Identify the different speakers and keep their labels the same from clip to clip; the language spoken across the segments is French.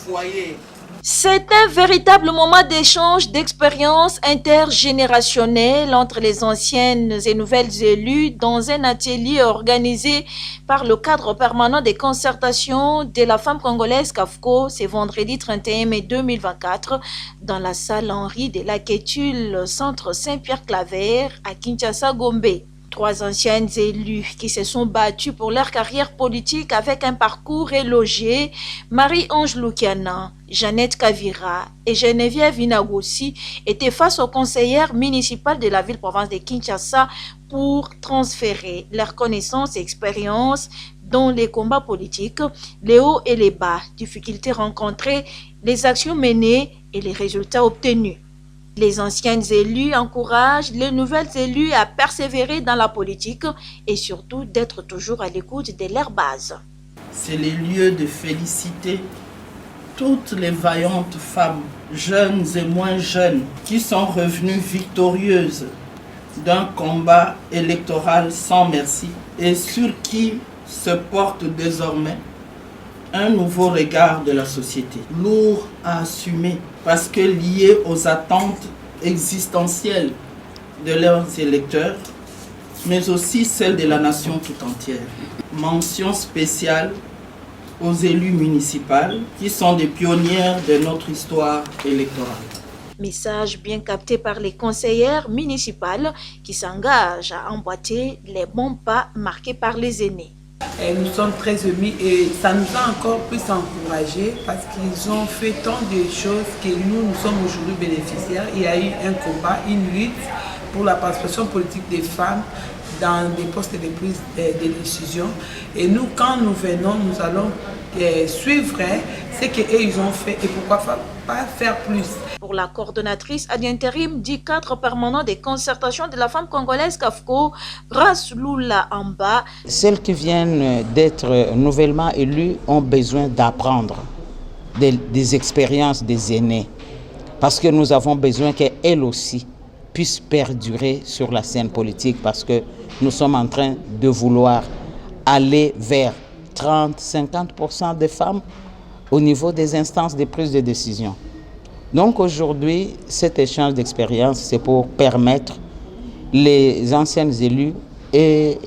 Speaker 1: foyer.
Speaker 2: C'est un véritable moment d'échange d'expériences intergénérationnelles entre les anciennes et nouvelles élues dans un atelier organisé par le cadre permanent des concertations de la femme congolaise CAFCO. C'est vendredi 31 mai 2024 dans la salle Henri de la Quétule, centre Saint-Pierre-Claver à Kinshasa-Gombe. 3 anciennes élues qui se sont battues pour leur carrière politique avec un parcours élogié, Marie-Ange Lukiana, Jeannette Kavira et Geneviève Inagossi, étaient face aux conseillères municipales de la ville-province de Kinshasa pour transférer leurs connaissances et expériences dans les combats politiques, les hauts et les bas, difficultés rencontrées, les actions menées et les résultats obtenus. Les anciennes élues encouragent les nouvelles élues à persévérer dans la politique et surtout d'être toujours à l'écoute de leur base.
Speaker 1: C'est le lieu de féliciter toutes les vaillantes femmes, jeunes et moins jeunes, qui sont revenues victorieuses d'un combat électoral sans merci et sur qui se porte désormais un nouveau regard de la société, lourd à assumer parce que lié aux attentes existentielles de leurs électeurs, mais aussi celles de la nation tout entière. Mention spéciale aux élus municipaux qui sont des pionnières de notre histoire électorale.
Speaker 2: Message bien capté par les conseillères municipales qui s'engagent à emboîter les bons pas marqués par les aînés.
Speaker 3: Et nous sommes très émus et ça nous a encore plus encouragés parce qu'ils ont fait tant de choses que nous sommes aujourd'hui bénéficiaires. Il y a eu un combat, une lutte pour la participation politique des femmes dans des postes de prise de décision. Et nous, quand nous venons, nous allons suivre ce qu'ils ont fait et pourquoi pas faire plus.
Speaker 2: Pour la coordonnatrice ad intérim du cadre permanent des concertations de la femme congolaise CAFCO, Rasloula Amba.
Speaker 4: Celles qui viennent d'être nouvellement élues ont besoin d'apprendre des expériences des aînés parce que nous avons besoin qu'elles aussi puissent perdurer sur la scène politique parce que nous sommes en train de vouloir aller vers 30-50% des femmes au niveau des instances de prise de décision. Donc aujourd'hui, cet échange d'expérience, c'est pour permettre les anciennes élus et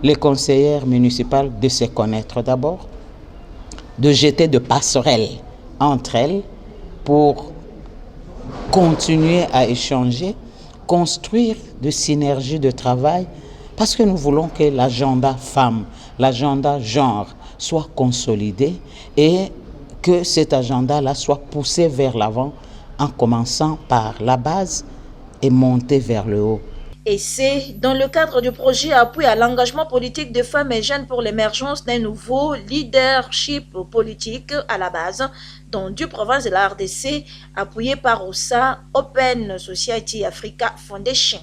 Speaker 4: les conseillères municipales de se connaître d'abord, de jeter de passerelles entre elles pour continuer à échanger, construire de synergies de travail, parce que nous voulons que l'agenda femme, l'agenda genre soit consolidé et que cet agenda-là soit poussé vers l'avant en commençant par la base et monter vers le haut.
Speaker 2: Et c'est dans le cadre du projet appui à l'engagement politique des femmes et jeunes pour l'émergence d'un nouveau leadership politique à la base dans 2 provinces de la RDC, appuyé par OSA, Open Society Africa Foundation.